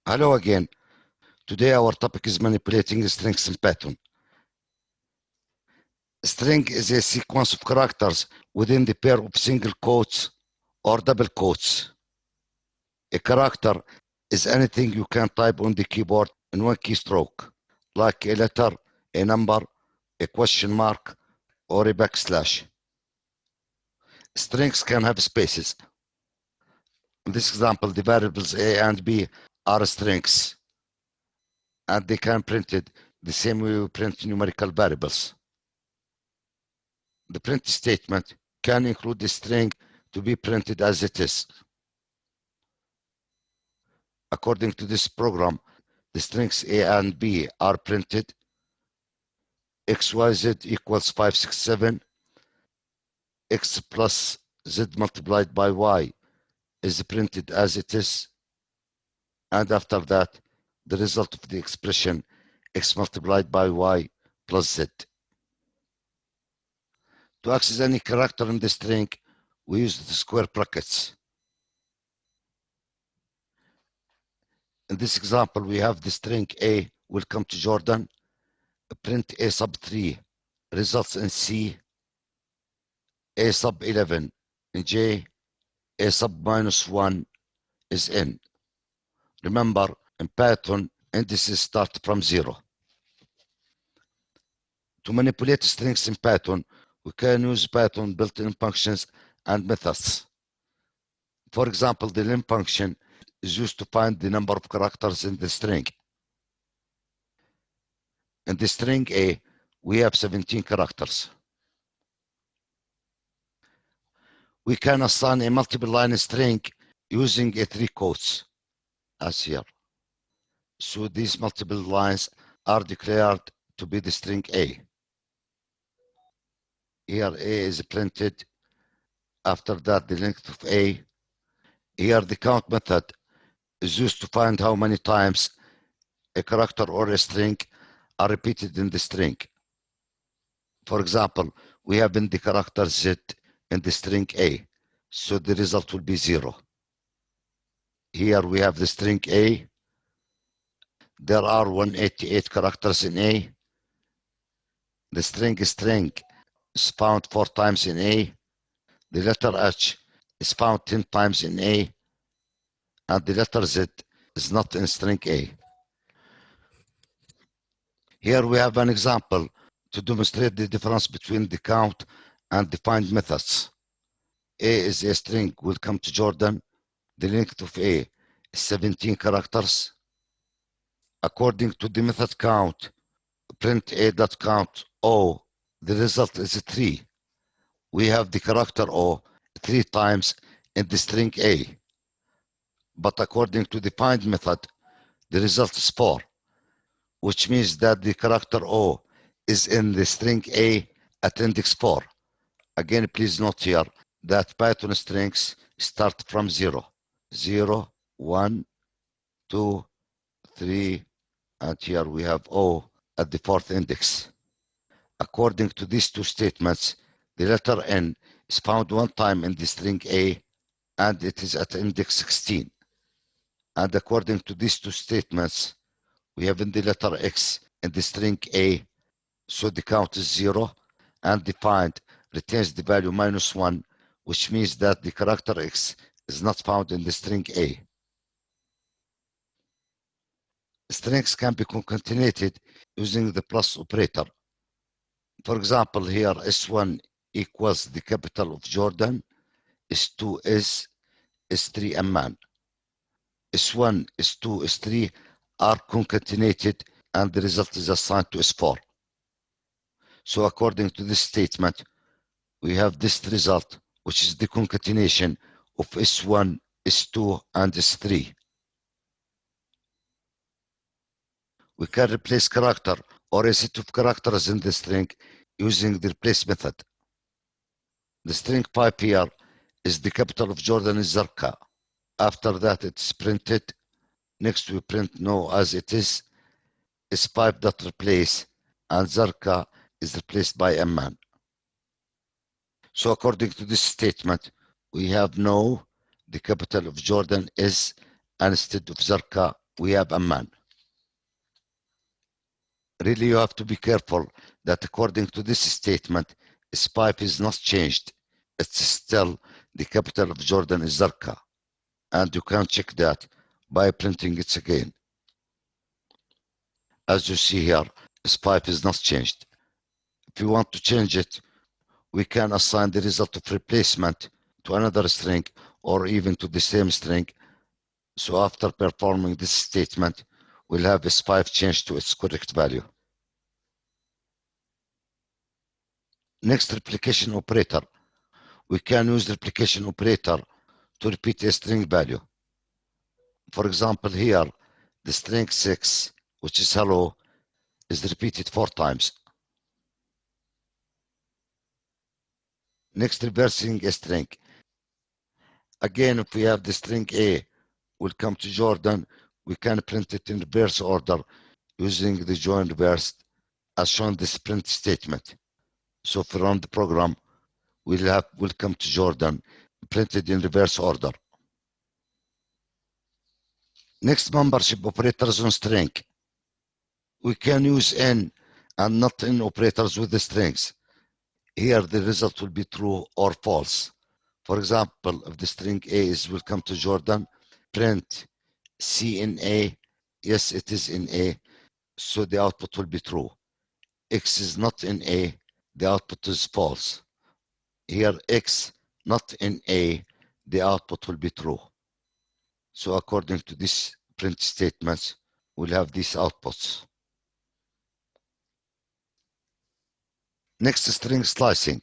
Hello again. Today our topic is manipulating strings in Python. String is a sequence of characters within the pair of single quotes or double quotes. A character is anything you can type on the keyboard in one keystroke, like a letter, a number, a question mark, or a backslash. Strings can have spaces. In this example, the variables A and B are strings, and they can be printed the same way we print numerical variables. The print statement can include the string to be printed as it is. According to this program, the strings A and B are printed. XYZ equals 567. X plus Z multiplied by Y is printed as it is. And after that, the result of the expression X multiplied by Y plus Z. To access any character in the string, we use the square brackets. In this example, we have the string A, welcome to Jordan. Print A sub 3 results in C, A sub 11 in J, A sub minus 1 is N. Remember, in Python, indices start from 0. To manipulate strings in Python, we can use Python built-in functions and methods. For example, the lim function is used to find the number of characters in the string. In the string A, we have 17 characters. We can assign a multiple line string using a 3 quotes, as here. So these multiple lines are declared to be the string A. Here A is printed. After that, the length of A. Here the count method is used to find how many times a character or a string are repeated in the string. For example, we have in the character Z in the string A, so the result will be 0. Here we have the string A. There are 188 characters in A. The string is found 4 times in A. The letter H is found 10 times in A. And the letter Z is not in string A. Here we have an example to demonstrate the difference between the count and the find methods. A is a string, welcome to Jordan. The length of A is 17 characters. According to the method count, print A.count O, the result is 3. We have the character O 3 times in the string A. But according to the find method, the result is 4, which means that the character O is in the string A at index 4. Again, please note here that Python strings start from 0. 0, 1, 2, 3, and here we have O at the 4th index. According to these two statements, the letter N is found 1 time in the string A, and it is at index 16. And according to these two statements, we have in the letter X in the string A, so the count is 0, and the find retains the value -1, which means that the character X is not found in the string A. Strings can be concatenated using the plus operator. For example, here S1 equals the capital of Jordan, S2 is S3 Amman. S1, S2, S3 are concatenated and the result is assigned to S4. So according to this statement, we have this result, which is the concatenation of S1, S2, and S3. We can replace character or a set of characters in the string using the replace method. The string pipe here is the capital of Jordan is Zarqa. After that, it's printed. Next, we print no as it is pipe.replace, and Zarqa is replaced by Amman. So according to this statement, we have no, the capital of Jordan is, and instead of Zarqa, we have a man. Really, you have to be careful that according to this statement, SPIFE is not changed. It's still the capital of Jordan is Zarqa. And you can check that by printing it again. As you see here, SPIFE is not changed. If you want to change it, we can assign the result of replacement to another string or even to the same string. So after performing this statement, we'll have SPIFE changed to its correct value. Next, replication operator. We can use replication operator to repeat a string value. For example, here, the string 6, which is hello, is repeated 4 times. Next, reversing a string. Again, if we have the string A will come to Jordan, we can print it in reverse order using the join reversed as shown in this print statement. So if we run the program, will come to Jordan printed in reverse order. Next, membership operators on string. We can use in and not in operators with the strings. Here the result will be true or false. For example, if the string A will come to Jordan, print C in A, yes it is in A, so the output will be true. X is not in A, the output is false. Here X not in A, the output will be true. So according to this print statements, we'll have these outputs. Next, string slicing.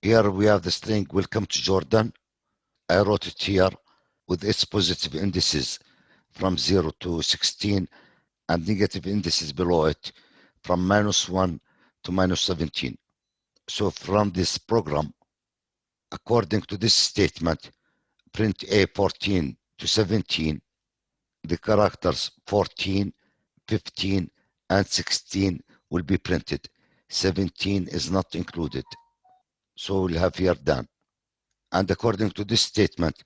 Here we have the string will come to Jordan. I wrote it here with its positive indices from 0 to 16 and negative indices below it from -1 to -17. So from this program, according to this statement, print A 14 to 17, the characters 14, 15, and 16 will be printed. 17 is not included. So we'll have here done. And according to this statement,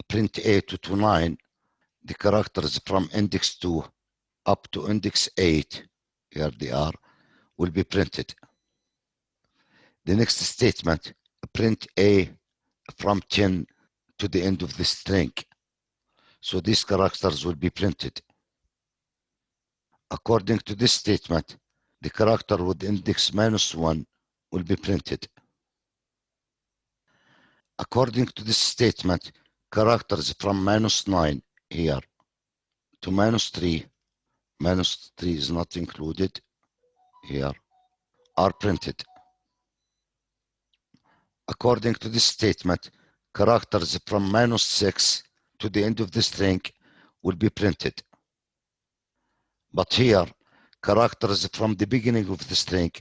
print A to 29, the characters from index 2 up to index 8, here they are, will be printed. The next statement, print A from 10 to the end of the string. So these characters will be printed. According to this statement, the character with index -1 will be printed. According to this statement, characters from -9 here to -3 is not included here, are printed. According to this statement, characters from -6 to the end of the string will be printed. But here, characters from the beginning of the string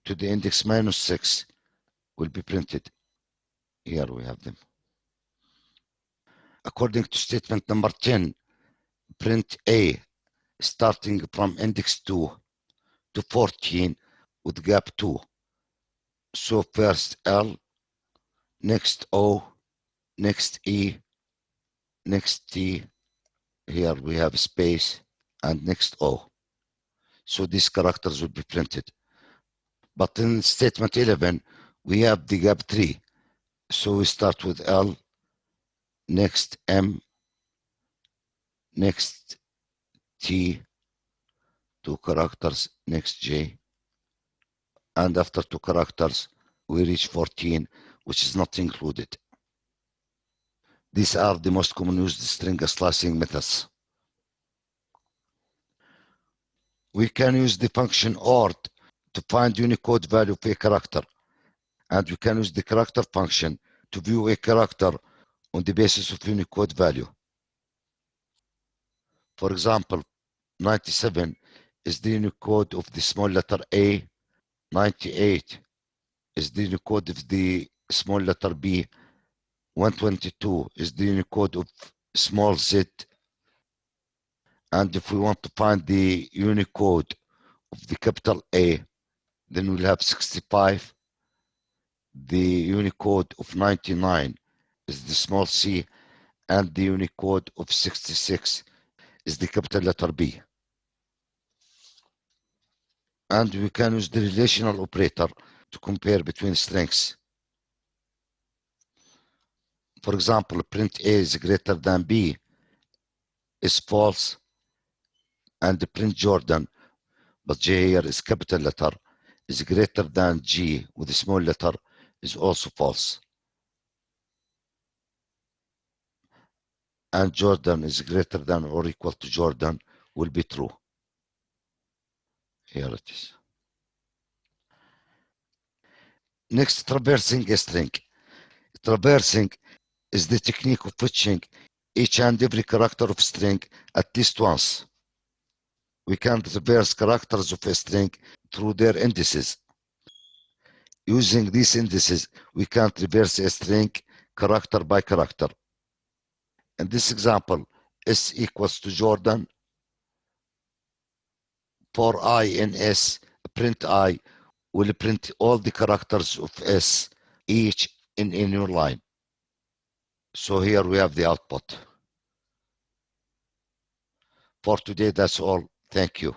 to the index -6 will be printed. Here we have them. According to statement number 10, print A starting from index 2 to 14 with gap 2. So first L, next O, next E, next T, here we have space, and next O. So these characters will be printed. But in statement 11, we have the gap 3. So we start with L, next M, next T, 2 characters, next J, and after 2 characters, we reach 14, which is not included. These are the most common used string slicing methods. We can use the function OR to find Unicode value of a character, and we can use the character function to view a character on the basis of Unicode value. For example, 97 is the Unicode of the small letter A, 98 is the Unicode of the small letter B, 122 is the Unicode of small z, and if we want to find the Unicode of the capital A, then we'll have 65. The Unicode of 99 is the small c, and the Unicode of 66 is the capital letter B. And we can use the relational operator to compare between strings. For example, print A is greater than B is false, and the print Jordan, but J here is capital letter, is greater than G with a small letter is also false. And Jordan is greater than or equal to Jordan will be true. Here it is. Next, traversing a string. Traversing is the technique of fetching each and every character of string at least once. We can traverse characters of a string through their indices. Using these indices, we can traverse a string character by character. In this example, S equals to Jordan. For I in S, print I will print all the characters of S, each in a new line. So here we have the output. For today, that's all. Thank you.